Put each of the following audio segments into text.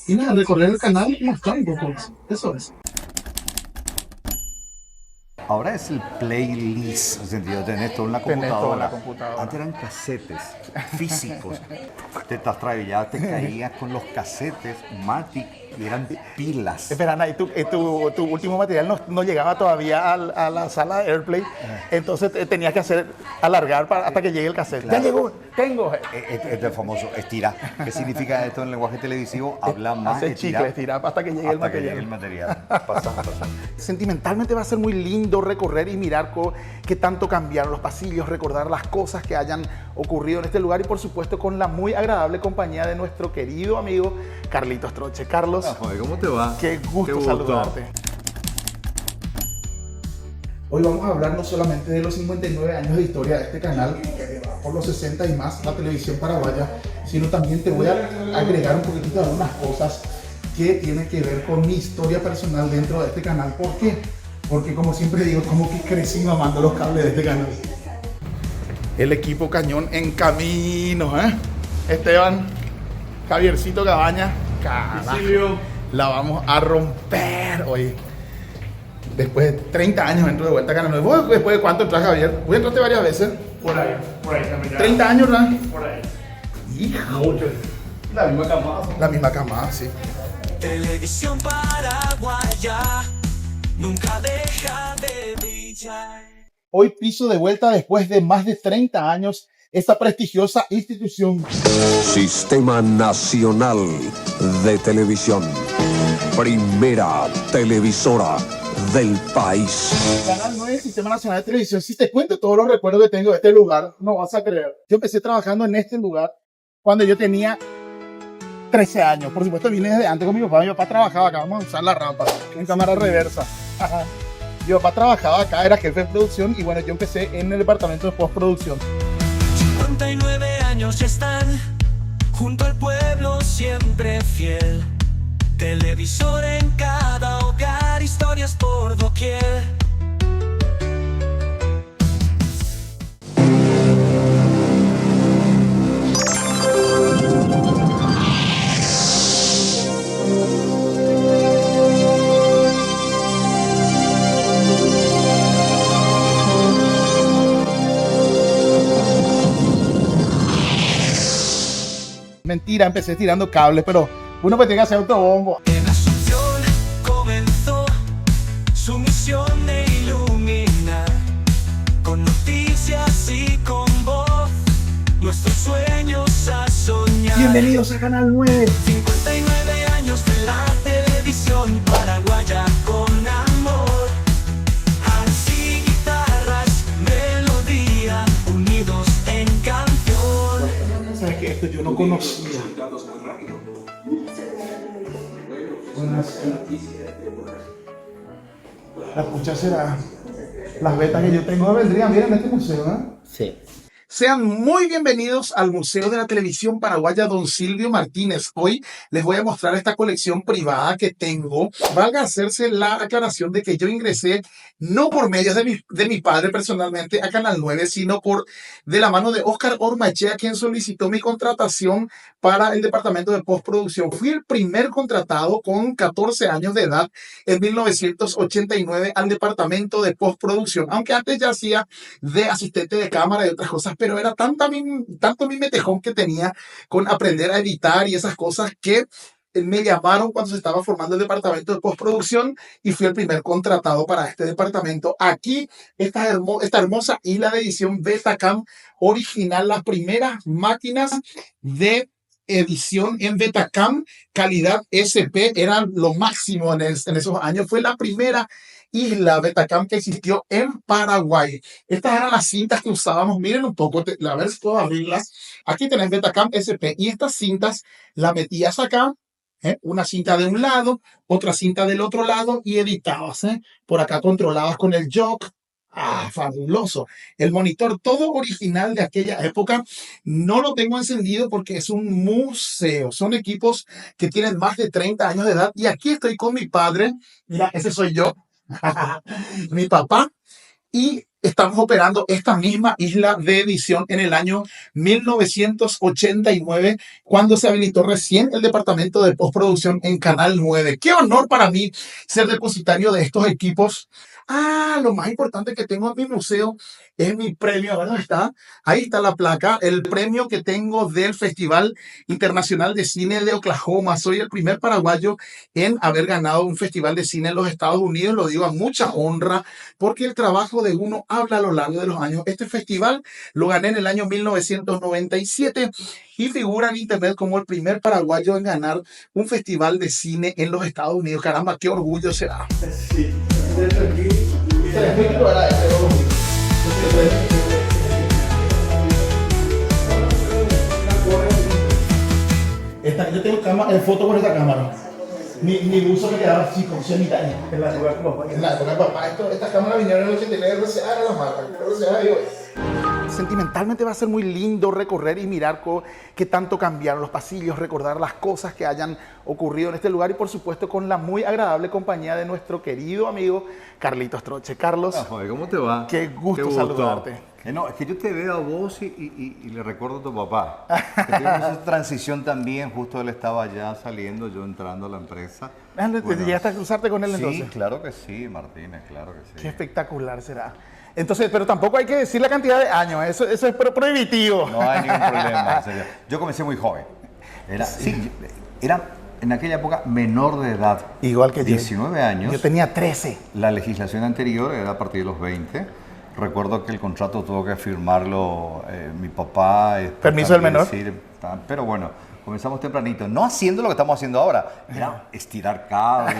Y nada, recorrer el canal y mostrar un poco. Eso es. Ahora es el playlist, en el sentido, tenés todo en la Tenés todo en la computadora. computadora. Antes eran casetes físicos. Te trastabillabas, te caías con los casetes Matic y eran pilas. Espera, Ana, y tu último material no llegaba todavía a la sala de AirPlay, entonces tenías que alargar hasta que llegue el cassette. Claro. Ya llegó, tengo. Este es el famoso estira. ¿Qué significa esto en lenguaje televisivo? Habla más, Hacer chicle, estirar hasta que llegue el hasta que material. llegue el material. Pasa. Sentimentalmente va a ser muy lindo recorrer y mirar qué tanto cambiaron los pasillos, recordar las cosas que hayan ocurrido en este lugar y por supuesto con la muy agradable compañía de nuestro querido amigo Carlitos Troche. Carlos, Joder, ¿cómo te va? qué gusto saludarte. Hoy vamos a hablar no solamente de los 59 años de historia de este canal, que va por los 60 y más, la televisión paraguaya, sino también te voy a agregar un poquitito de algunas cosas que tienen que ver con mi historia personal dentro de este canal. ¿Por qué? Porque como siempre digo, como que crecí mamando los cables de este canal. El equipo cañón en camino, ¿eh? Esteban, Javiercito Cabaña, carajo, la vamos a romper hoy. Después de 30 años entro de vuelta a Canal 9. ¿Vos después de cuánto entras, Javier? ¿Vos entraste varias veces? Por ahí, también. 30 años, ¿verdad? Por ahí. Hijo. Mucho. La misma camada. La misma camada, sí. Televisión paraguaya nunca deja de brillar. Hoy piso de vuelta después de más de 30 años esta prestigiosa institución. Sistema Nacional de Televisión. Primera televisora del país. Canal 9, Sistema Nacional de Televisión. Si te cuento todos los recuerdos que tengo de este lugar, no vas a creer. Yo empecé trabajando en este lugar cuando yo tenía 13 años. Por supuesto, vine desde antes con mi papá. Mi papá trabajaba acá. Vamos a usar la rampa en cámara reversa. Mi papá trabajaba acá, era jefe de producción y bueno, yo empecé en el departamento de postproducción. 59 años ya están junto al pueblo siempre fiel. Televisor en cada hogar, historias por doquier. Mentira, empecé tirando cables, pero uno pues tiene que hacer autobombo. En Asunción comenzó su misión de iluminar con noticias y con voz nuestros sueños a soñar. Bienvenidos a Canal 9. 59 años de la televisión paraguaya con amor. Así guitarras, melodía, unidos en canción. ¿Sabes qué? Esto yo no conocía. La pucha será. Las betas que yo tengo vendrían bien en este museo, ¿eh? Sí. Sean muy bienvenidos al Museo de la Televisión Paraguaya Don Silvio Martínez. Hoy les voy a mostrar esta colección privada que tengo. Valga hacerse la aclaración de que yo ingresé no por medio de mi padre personalmente a Canal 9, sino de la mano de Oscar Ormachea, quien solicitó mi contratación para el departamento de postproducción. Fui el primer contratado con 14 años de edad en 1989 al departamento de postproducción, aunque antes ya hacía de asistente de cámara y otras cosas, pero era tanto mi metejón que tenía con aprender a editar y esas cosas que me llamaron cuando se estaba formando el departamento de postproducción y fui el primer contratado para este departamento. Aquí, esta hermosa isla de edición Betacam original, las primeras máquinas de edición en Betacam, calidad SP, era lo máximo en esos años. Fue la primera isla Betacam que existió en Paraguay. Estas eran las cintas que usábamos. Miren un poco, a ver si puedo abrirlas. Aquí tenés Betacam SP y estas cintas las metías acá. Una cinta de un lado, otra cinta del otro lado y editabas. Por acá controlabas con el jock. Ah, fabuloso. El monitor todo original de aquella época. No lo tengo encendido porque es un museo. Son equipos que tienen más de 30 años de edad. Y aquí estoy con mi padre. Mira, ese soy yo. Mi papá. y estamos operando esta misma isla de edición en el año 1989, cuando se habilitó recién el departamento de postproducción en Canal 9. Qué honor para mí ser depositario de estos equipos. Ah, lo más importante que tengo en mi museo es mi premio. A ver dónde está. Ahí está la placa, el premio que tengo del Festival Internacional de Cine de Oklahoma. Soy el primer paraguayo en haber ganado un festival de cine en los Estados Unidos. Lo digo a mucha honra, porque el trabajo de uno habla a lo largo de los años. Este festival lo gané en el año 1997 y figura en internet como el primer paraguayo en ganar un festival de cine en los Estados Unidos. Caramba, qué orgullo será. Yo tengo foto con esta cámara. Mi buzo me quedaba chico, en mi talla. En la época de papá. En la época de papá. Estas cámaras vinieron en el 89, RCA era la marca. RCA y hoy. Sentimentalmente va a ser muy lindo recorrer y mirar qué tanto cambiaron los pasillos, recordar las cosas que hayan ocurrido en este lugar y por supuesto con la muy agradable compañía de nuestro querido amigo Carlitos Troche. Carlos, Joder, ¿cómo te va? qué gusto saludarte. No, es que yo te veo a vos y le recuerdo a tu papá. Que tuvimos esa transición también, justo él estaba ya saliendo, yo entrando a la empresa. ¿Llegaste a cruzarte con él entonces? Sí, claro que sí, Martínez, claro que sí. Qué espectacular será. Entonces, pero tampoco hay que decir la cantidad de años, eso es prohibitivo. No hay ningún problema, en serio. Yo comencé muy joven. Era en aquella época menor de edad. Igual que 19 años. Yo tenía 13. La legislación anterior era a partir de los 20. Recuerdo que el contrato tuvo que firmarlo mi papá. ¿Permiso del menor? Sí, pero bueno, comenzamos tempranito. No haciendo lo que estamos haciendo ahora. Era estirar cables,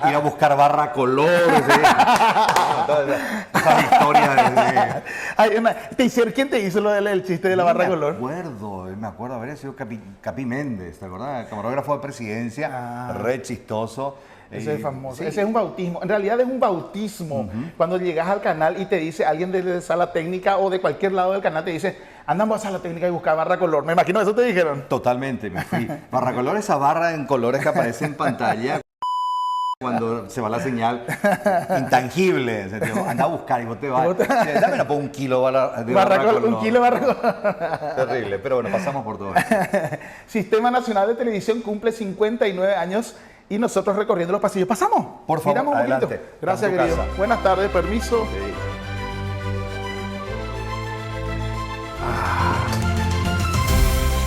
ir a buscar barra colores. Esa historia ¿Quién te hizo el chiste de la barra color? Me acuerdo haber sido Capi Méndez, ¿te acordás? El camarógrafo de presidencia, re chistoso. Ese es famoso. Sí. Ese es un bautismo. En realidad es un bautismo. Cuando llegas al canal y te dice alguien de sala técnica o de cualquier lado del canal, te dice, andamos a sala técnica y busca barra color. Me imagino eso te dijeron. Totalmente, me fui. Barra color, esa barra en colores que aparece en pantalla cuando se va la señal intangible. O sea, anda a buscar y vos te vas. Dame por un kilo de barra color. Un kilo de barra color. Terrible, pero bueno, pasamos por todo. Sistema Nacional de Televisión cumple 59 años y nosotros recorriendo los pasillos. ¿Pasamos? Por favor, miramos un adelante. poquito. Gracias, Estamos en tu querido. casa. Buenas tardes, permiso. Sí.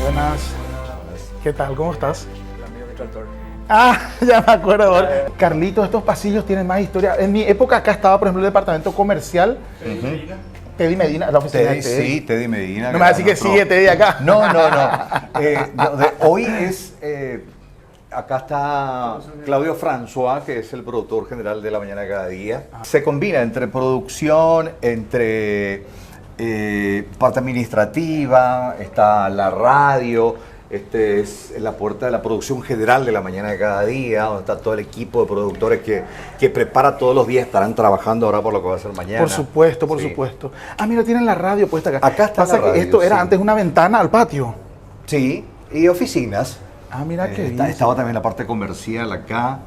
Buenas. ¿Qué tal? ¿Cómo estás? Ya me acuerdo ahora. Carlitos, estos pasillos tienen más historia. En mi época acá estaba, por ejemplo, el departamento comercial. Teddy Medina, la oficina de Teddy. Sí, Teddy Medina. No me vas a decir que sigue Teddy acá. No. Hoy es... acá está Claudio François, que es el productor general de La Mañana de Cada Día. Se combina entre producción, entre parte administrativa, está la radio, este es la puerta de la producción general de La Mañana de Cada Día, donde está todo el equipo de productores que prepara todos los días, estarán trabajando ahora por lo que va a ser mañana. Por supuesto, por Sí. supuesto. Ah, mira, tienen la radio puesta acá. Acá está Pasa la que radio, esto era sí. antes una ventana al patio. Sí, y oficinas. Ah, mira qué bien. Estaba también la parte comercial acá,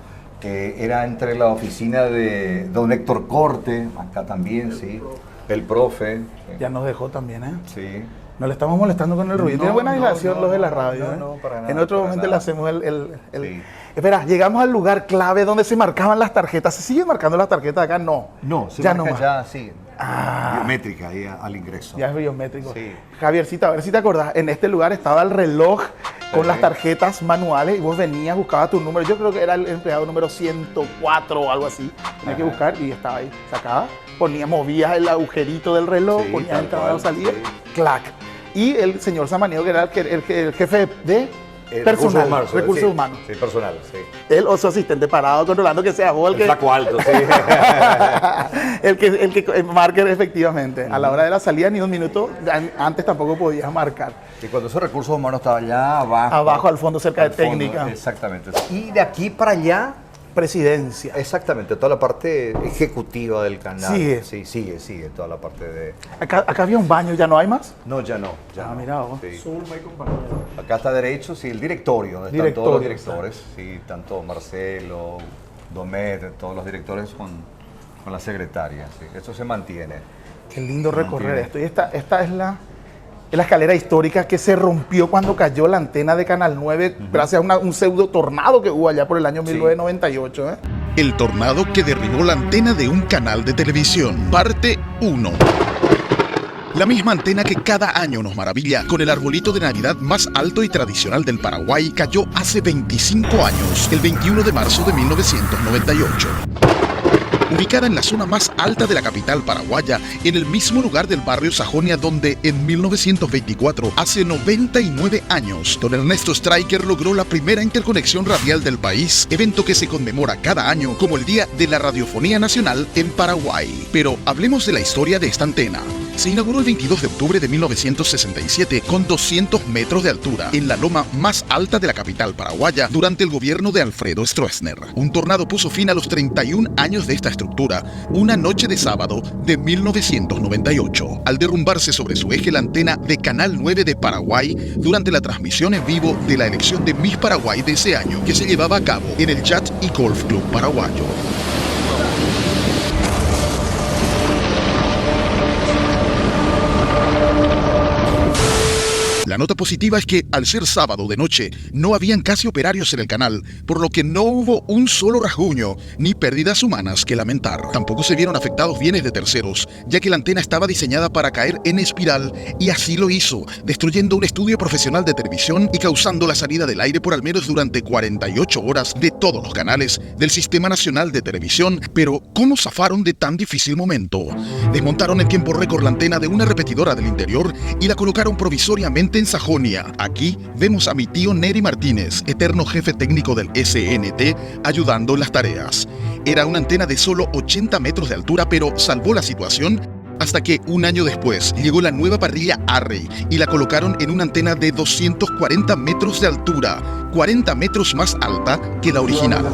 que era entre la oficina de don Héctor Corte, acá también, sí, el profe. Ya nos dejó también, ¿eh? Sí. No le estamos molestando con el ruido. No, Tiene buena no, aislación no, los de la radio. no, ¿eh? no, para nada, en otro para momento nada. le hacemos el... Sí. Espera, llegamos al lugar clave donde se marcaban las tarjetas. ¿Se siguen marcando las tarjetas acá? No. No, se ya marca no más. ya, sí, biométrica ahí al ingreso. Ya es biométrico. Sí. Javiercita, a ver si te acordás. En este lugar estaba el reloj con las tarjetas manuales y vos venías, buscabas tu número. Yo creo que era el empleado número 104 o algo así. Tenía que buscar y estaba ahí. Sacaba, movías el agujerito del reloj, Sí, ponías tal entrada o cual, salida, sí. clac. Y el señor Samaniego, que era el jefe de personal, recursos sí, humanos. Sí, personal, sí. Él o su asistente parado controlando que sea vos el El que... flaco alto, sí. el que marque efectivamente. A la hora de la salida ni un minuto, antes tampoco podías marcar. Y cuando esos recursos humanos estaba allá abajo. Abajo al fondo, cerca al de fondo, técnica. Exactamente. Y de aquí para allá, Presidencia. exactamente, toda la parte ejecutiva del canal. Sigue. Sí, sigue toda la parte de... Acá había un baño, ¿ya no hay más? No, ya no. Ya Ah, no. mira vos. Sí. Acá está derecho, sí, el directorio, donde están todos los directores. Sí, tanto Marcelo, Domet, todos los directores con la secretaria. Sí, eso se mantiene. Qué lindo recorrer Mantiene. esto. Y esta es la escalera histórica que se rompió cuando cayó la antena de Canal 9 gracias a un pseudo tornado que hubo allá por el año 1998. ¿eh? El tornado que derribó la antena de un canal de televisión. Parte 1. La misma antena que cada año nos maravilla con el arbolito de Navidad más alto y tradicional del Paraguay cayó hace 25 años, el 21 de marzo de 1998. Ubicada en la zona más alta de la capital paraguaya, en el mismo lugar del barrio Sajonia donde en 1924, hace 99 años, don Ernesto Stryker logró la primera interconexión radial del país, evento que se conmemora cada año como el Día de la Radiofonía Nacional en Paraguay. Pero hablemos de la historia de esta antena. Se inauguró el 22 de octubre de 1967 con 200 metros de altura en la loma más alta de la capital paraguaya durante el gobierno de Alfredo Stroessner. Un tornado puso fin a los 31 años de esta estructura una noche de sábado de 1998, al derrumbarse sobre su eje la antena de Canal 9 de Paraguay durante la transmisión en vivo de la elección de Miss Paraguay de ese año que se llevaba a cabo en el Yacht y Golf Club paraguayo. La nota positiva es que, al ser sábado de noche, no habían casi operarios en el canal, por lo que no hubo un solo rasguño ni pérdidas humanas que lamentar. Tampoco se vieron afectados bienes de terceros, ya que la antena estaba diseñada para caer en espiral y así lo hizo, destruyendo un estudio profesional de televisión y causando la salida del aire por al menos durante 48 horas de todos los canales del Sistema Nacional de Televisión. Pero, ¿cómo zafaron de tan difícil momento? Desmontaron en tiempo récord la antena de una repetidora del interior y la colocaron provisoriamente en Sajonia. Aquí vemos a mi tío Neri Martínez, eterno jefe técnico del SNT, ayudando en las tareas. Era una antena de solo 80 metros de altura, pero salvó la situación hasta que un año después llegó la nueva parrilla Array y la colocaron en una antena de 240 metros de altura, 40 metros más alta que la original.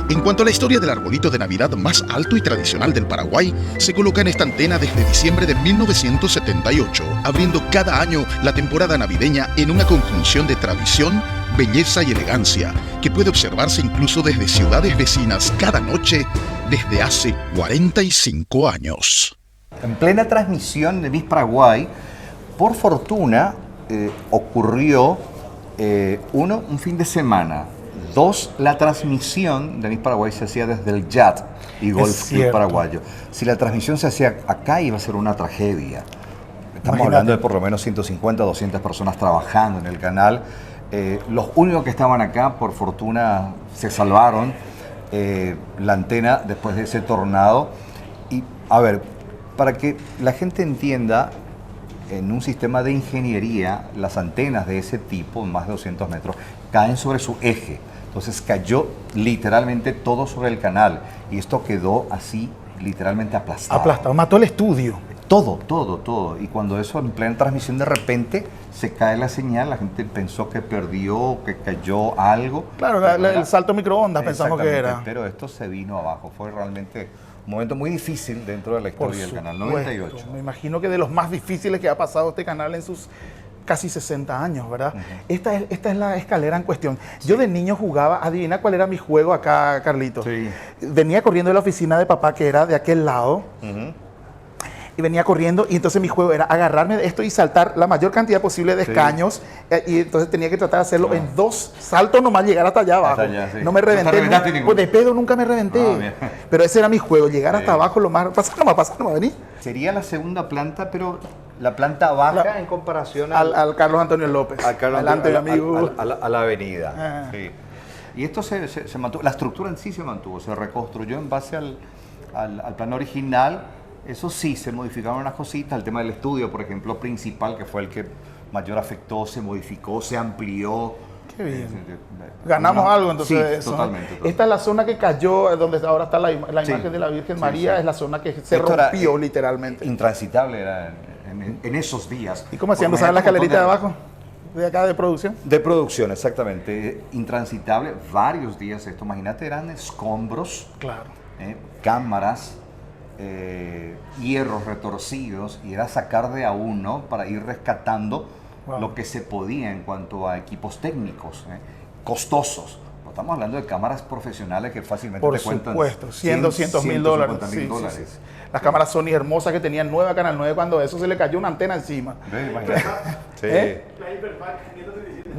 En cuanto a la historia del arbolito de Navidad más alto y tradicional del Paraguay, se coloca en esta antena desde diciembre de 1978, abriendo cada año la temporada navideña en una conjunción de tradición, belleza y elegancia, que puede observarse incluso desde ciudades vecinas cada noche desde hace 45 años. En plena transmisión de Miss Paraguay, por fortuna, ocurrió un fin de semana. 2, la transmisión de Miss Paraguay se hacía desde el Yacht y Golf Club paraguayo. Si la transmisión se hacía acá, iba a ser una tragedia. Estamos hablando de por lo menos 150 o 200 personas trabajando en el canal. Los únicos que estaban acá, por fortuna, se salvaron. La antena después de ese tornado. Y, a ver, para que la gente entienda, en un sistema de ingeniería, las antenas de ese tipo, más de 200 metros, caen sobre su eje. Entonces cayó literalmente todo sobre el canal y esto quedó así literalmente aplastado. Aplastado, mató el estudio. Todo. Y cuando eso en plena transmisión de repente se cae la señal, la gente pensó que perdió, que cayó algo. Claro, el salto microondas pensamos que era. Pero esto se vino abajo. Fue realmente un momento muy difícil dentro de la historia del canal, 98. Me imagino que de los más difíciles que ha pasado este canal en sus casi 60 años, ¿verdad? Esta es la escalera en cuestión. Yo de niño jugaba, adivina cuál era mi juego acá, Carlito. Sí. Venía corriendo de la oficina de papá, que era de aquel lado, y venía corriendo, y entonces mi juego era agarrarme de esto y saltar la mayor cantidad posible de escaños, y entonces tenía que tratar de hacerlo en 2 saltos nomás, llegar hasta allá abajo. Hasta allá, sí. No me reventé, pues de pedo nunca me reventé. Pero ese era mi juego, llegar hasta abajo lo más... Pasa nomás, vení. Sería la segunda planta, pero la planta baja en comparación al Carlos Antonio López. Adelante, mi amigo. A la avenida. Sí. Y esto se mantuvo, la estructura en sí se mantuvo, se reconstruyó en base al plan original. Eso sí, se modificaron unas cositas. El tema del estudio, por ejemplo, principal, que fue el que mayor afectó, se modificó, se amplió. Qué bien. Ganamos algo entonces de eso. Totalmente. Esta es la zona que cayó, donde ahora está la imagen de la Virgen María, es la zona que se rompió literalmente. Intransitable era en esos días. ¿Y cómo hacían? ¿No saben la escalerita de abajo? ¿De acá de producción? De producción, exactamente. Intransitable, varios días esto. Imagínate, eran escombros, claro, cámaras, hierros retorcidos, y era sacar de a uno para ir rescatando Wow. lo que se podía en cuanto a equipos técnicos, costosos. No estamos hablando de cámaras profesionales que fácilmente Por te cuentan supuesto, 100, 200 mil dólares. 150.000 Sí, sí, sí. Las cámaras Sony hermosas que tenían nueva Canal 9 cuando eso se le cayó una antena encima. Ve, imagínate. Sí.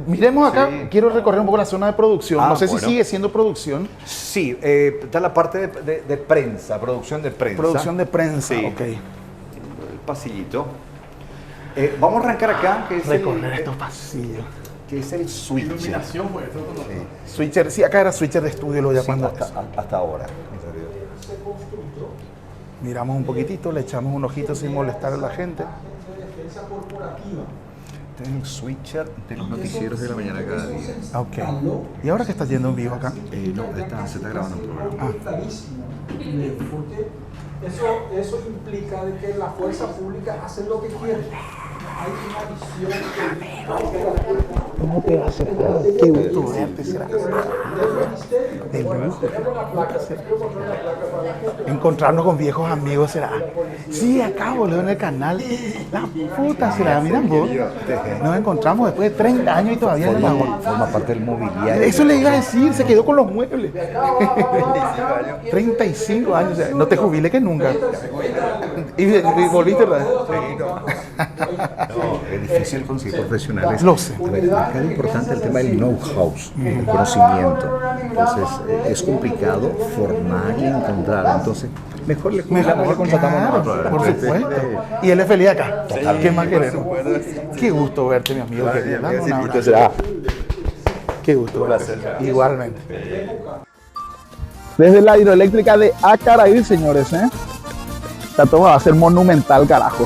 Miremos acá, Sí. quiero recorrer un poco la zona de producción. Ah, No sé bueno. si sigue siendo producción. Sí, está la parte de prensa, producción de prensa. Producción de prensa, Sí. ok. El pasillito. Vamos a arrancar acá, que es Recorrer estos pasillos. que es el switcher. Iluminación, pues, eso es Sí. Switcher, sí, acá era switcher de estudio, lo Sí, llamando. hasta ahora. Miramos un poquitito, le echamos un ojito sin molestar a la gente. Este es el switcher de los noticieros de la mañana cada día. Ok. ¿Y ahora que está yendo en vivo acá? No, se está grabando un programa. Porque eso implica de que la fuerza pública hace lo que quiere. Hay una visión. ¿Cómo te va a hacer? Qué gusto verte, será. De lujo. Encontrarnos con viejos amigos será. Sí, acá, boludo, en el canal. La puta será, miren vos. Nos encontramos después de 30 años y todavía no la Forma parte del mobiliario. Eso le iba a decir, se quedó con los muebles. 35 años, o sea, no te jubiles que nunca. Y volviste, ¿verdad? No, es difícil conseguir profesionales. Lo sé. A ver, acá es importante el tema del know-how, el conocimiento. Entonces, es complicado formar y encontrar. Entonces, mejor contratamos a nosotros. Claro, por supuesto. Y él es feliz acá. ¿Qué más queremos? Qué gusto verte, mi amigo. Un abrazo. Qué gusto verte. Igualmente. Desde la hidroeléctrica de Acaraí, señores, Esta toma va a ser monumental, carajo.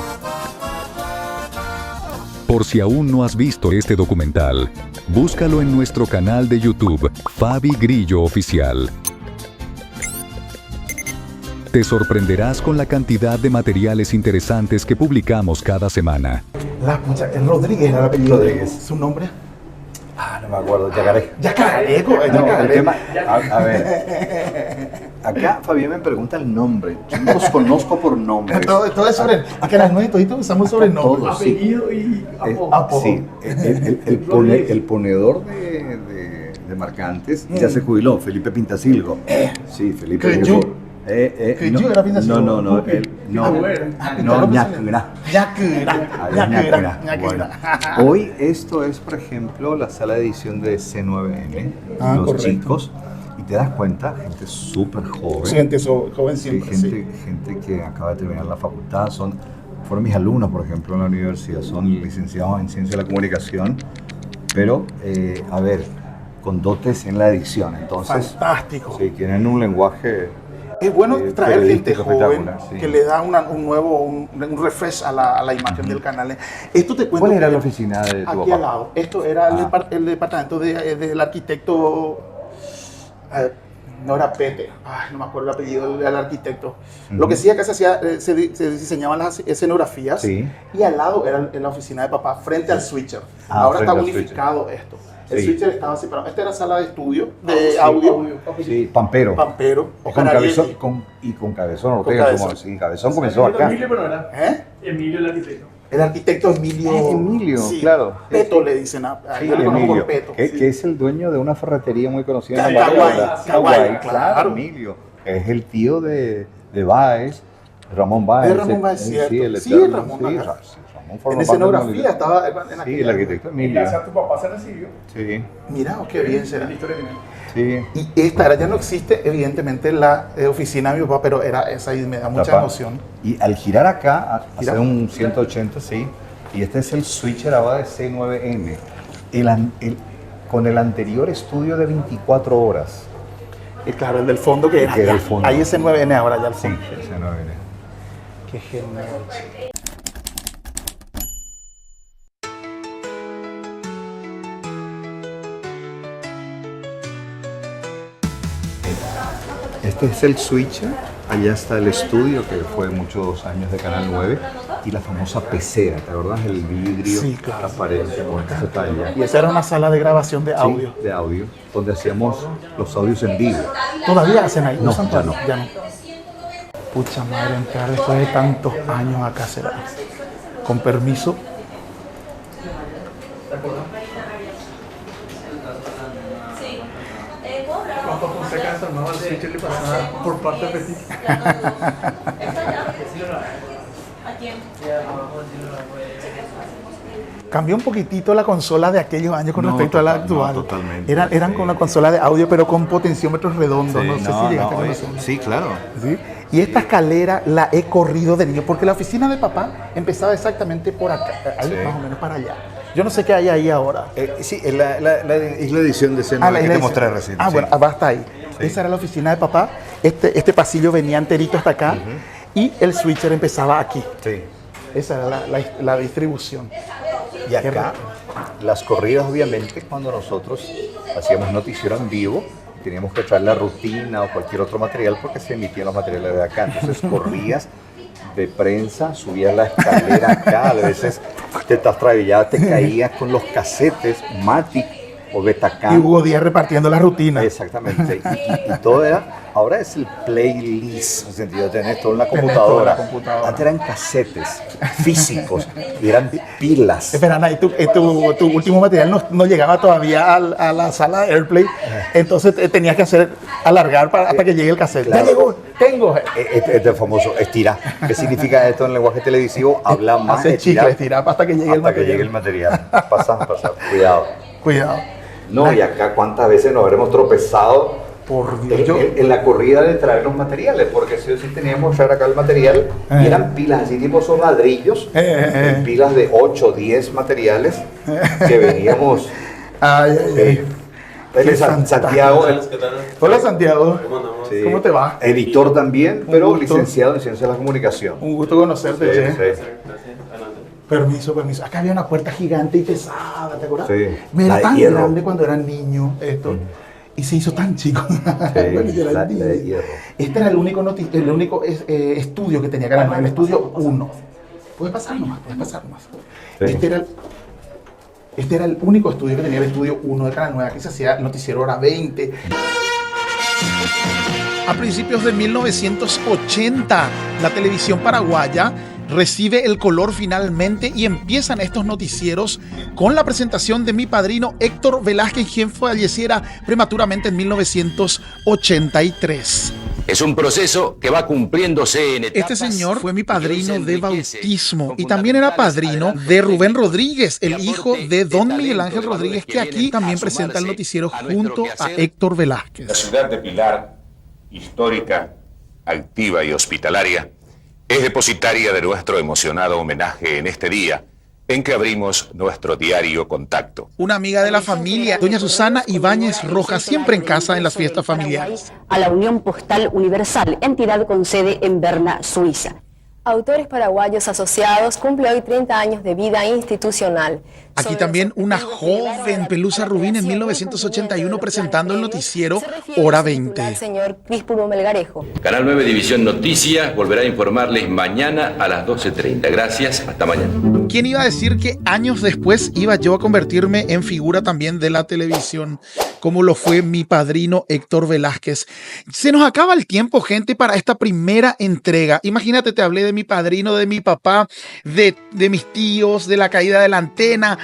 Por si aún no has visto este documental, búscalo en nuestro canal de YouTube, Fabi Grillo Oficial. Te sorprenderás con la cantidad de materiales interesantes que publicamos cada semana. El Rodríguez era el apellido. Rodríguez. ¿Su nombre? No me acuerdo, Yacaré. Yacareco. No, el tema, a ver, acá Fabián me pregunta el nombre. Yo no los conozco por nombre. Todo es sobre. Acá las nueve toditos usamos sobrenombre. Todos, sí. apellido y apodo. Apodo. Sí, el ponedor de marcantes ya se jubiló, Felipe Pintasilgo. Sí, Felipe. ¿Que yo? Que yo era Pintasilgo. No, él, no, Ñacra. Ñacra. Bueno, hoy esto es, por ejemplo, la sala de edición de C9N, los correcto. chicos, y te das cuenta, gente súper joven. Gente joven Sí, siempre, sí. gente que acaba de terminar la facultad, fueron mis alumnos, por ejemplo, en la universidad, son licenciados en Ciencia de la Comunicación, pero, a ver, con dotes en la edición, entonces, Fantástico. sí, tienen un lenguaje. Es bueno traer gente periodístico joven espectacular, sí. que le da un refresh a la imagen del canal. Esto te cuento. ¿Cuál era que la oficina de tu aquí papá? al lado. Esto era el departamento del arquitecto. No era Pete. Ay, no me acuerdo el apellido del arquitecto. Lo que sí acá se hacía, se diseñaban las escenografías. Sí. Y al lado era en la oficina de papá, frente al switcher. Ahora frente está al unificado esto. El Sí. switcher estaba separado. Esta era sala de estudio, de audio. Sí, Pampero. Pampero. Con Oscar cabezón, Ariely. con Cabezón Ortega, Cabezón. como sí, Cabezón comenzó acá. Emilio, pero era Emilio el arquitecto. El arquitecto Emilio. Emilio, sí, claro. Peto le dicen a Sí, yo le conozco por Emilio, Peto. que es el dueño de una ferretería muy conocida en Caguay, Barcelona. Caguay, claro, claro. Emilio. Es el tío de Báez, Ramón Báez. Es Ramón Báez, cierto. Sí, el Sí, eterno, Ramón sí, Báez. Ramón forma En parte del escenografía mobiliario. estaba en Sí, aquella- el arquitecto Y Emilio. gracias a tu papá se recibió. Sí, Mira, qué bien será. La historia viene. sí. Y esta era, ya no existe, evidentemente, la oficina de mi papá, pero era esa y me da mucha Papá. emoción. Y al girar acá, Gira. hacer un 180, sí. Y este es el switcher ahora de C9N. Con el anterior estudio de 24 horas. Y claro, el del fondo que era. Que era el allá. fondo. Ahí ese 9N ahora ya el Sí, fondo. el C9N. Qué genial. Este es el switcher, allá está el estudio que fue muchos años de Canal 9 y la famosa pecera, ¿te acordás? El vidrio Sí, claro. transparente con esta talla. Y esa era una sala de grabación de audio. Sí, de audio, donde hacíamos los audios en vivo. ¿Todavía hacen ahí? No, ¿Usan ya para- no. Ya no. Pucha madre, entrar después de tantos años acá será. Con permiso. ¿Te acuerdas? Cuando Fonseca desarmaba el switch le pasaba por parte de Petit. Cambió un poquitito la consola de aquellos años con No, respecto a la total, actual. no, totalmente, Eran sí. con la consola de audio, pero con potenciómetros redondos. Sí, no sé si llegaste a oye, conocerlo. sí, claro. ¿Sí? Y esta escalera la he corrido de niño, porque la oficina de papá empezaba exactamente por acá, ahí Sí. más o menos para allá. Yo no sé qué hay ahí ahora. Sí, es la edición de escena la que te iglesia. mostré recién. Ah, sí. bueno, basta ahí. Sí. Esa era la oficina de papá. Este pasillo venía enterito hasta acá y el switcher empezaba aquí. Sí. Esa era la distribución. Y acá, las corridas, obviamente, cuando nosotros hacíamos noticiero en vivo, teníamos que traer la rutina o cualquier otro material porque se emitían los materiales de acá. Entonces corrías de prensa, subías la escalera acá, a veces te trastabillabas, te caías con los casetes Matic o Betacam. Y Hugo Díaz repartiendo la rutina. Exactamente. Y todo era, ahora es el playlist, en el sentido de tener todo en la Tener computadora. todo en la computadora. Antes eran casetes físicos y eran pilas. Espera, Ana, y tu último material no llegaba todavía a la sala de AirPlay, entonces tenías que alargar hasta que llegue el cassette. Claro. Ya llegó, tengo. Este famoso estirar. ¿Qué significa esto en lenguaje televisivo? Habla más, Hace chicle, estirar hasta que llegue el hasta que material. llegue el material. Pasa, cuidado. Cuidado. No, y acá cuántas veces nos habremos tropezado Por Dios. en la corrida de traer los materiales, porque sí o sí teníamos que traer acá el material y eran pilas así tipo son ladrillos, pilas de 8 o 10 materiales que veníamos. Ay, ay, ay. Él es Santiago, Hola, Santiago. sí, ¿Cómo te va? editor también, pero gusto. licenciado en Ciencias de la Comunicación. Un gusto conocerte, Sí, che. sí. Permiso. Acá había una puerta gigante y pesada, ¿te acuerdas? Sí. Me era La de tan hierro. grande cuando era niño esto. Y se hizo tan chico. Bueno, yo era la niño. de hierro. Este era el único estudio que tenía Canal 9, el estudio 1. Puedes pasar nomás. Sí. Este era el único estudio que tenía el estudio 1 de Canal 9. Aquí se hacía el noticiero hora 20. A principios de 1980, la televisión paraguaya recibe el color finalmente y empiezan estos noticieros con la presentación de mi padrino Héctor Velázquez, quien falleciera prematuramente en 1983. Es un proceso que va cumpliéndose en etapas. Este señor fue mi padrino y que hoy se de enriquece bautismo con y también era fundamentales padrino adelantos de Rubén técnicos Rodríguez, el y hijo aporte de don de Miguel talento Ángel de valores Rodríguez, que que aquí vienen también a presenta el sumarse noticiero a nuestro junto a quehacer. Héctor Velázquez. La ciudad de Pilar, histórica, activa y hospitalaria, es depositaria de nuestro emocionado homenaje en este día en que abrimos nuestro diario contacto. Una amiga de la familia, doña Susana Ibáñez Rojas, siempre en casa en las fiestas familiares. A la Unión Postal Universal, entidad con sede en Berna, Suiza. Autores Paraguayos Asociados cumple hoy 30 años de vida institucional. Aquí también una joven, Pelusa Rubín, en 1981 presentando el noticiero Hora 20. Señor Críspulo Melgarejo. Canal 9 División Noticias volverá a informarles mañana a las 12:30. Gracias, hasta mañana. ¿Quién iba a decir que años después iba yo a convertirme en figura también de la televisión, como lo fue mi padrino Héctor Velázquez? Se nos acaba el tiempo, gente, para esta primera entrega. Imagínate, te hablé de mi padrino, de mi papá, de mis tíos, de la caída de la antena,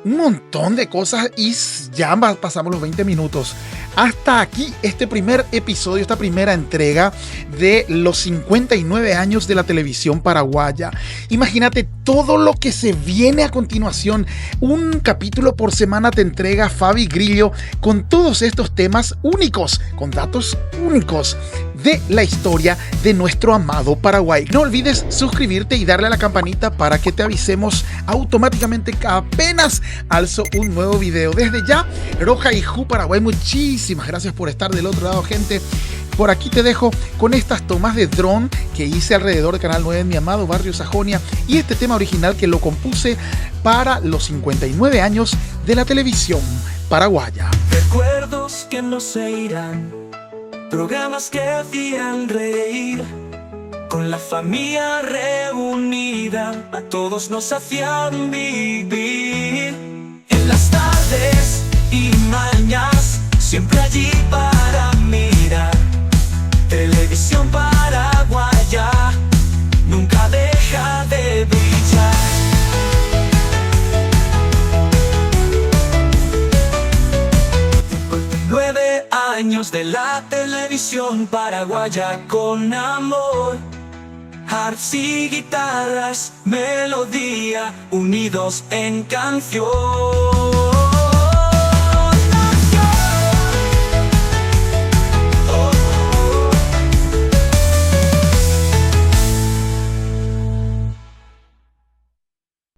un montón de cosas y ya pasamos los 20 minutos. Hasta aquí este primer episodio, esta primera entrega de los 59 años de la televisión paraguaya. Imagínate todo lo que se viene a continuación. Un capítulo por semana te entrega Fabi Grillo con todos estos temas únicos, con datos únicos de la historia de nuestro amado Paraguay. No olvides suscribirte y darle a la campanita para que te avisemos automáticamente que apenas alzo un nuevo video. Desde ya, Roja y Ju Paraguay, muchísimas gracias por estar del otro lado, gente. Por aquí te dejo con estas tomas de dron que hice alrededor de Canal 9 en mi amado barrio Sajonia y este tema original que lo compuse para los 59 años de la televisión paraguaya. Recuerdos que no se irán, programas que hacían reír, con la familia reunida, a todos nos hacían vivir. En las tardes y mañanas, siempre allí para mirar. Televisión paraguaya nunca deja de brillar. de la televisión paraguaya con amor. Harps y guitarras, melodía, unidos en canción.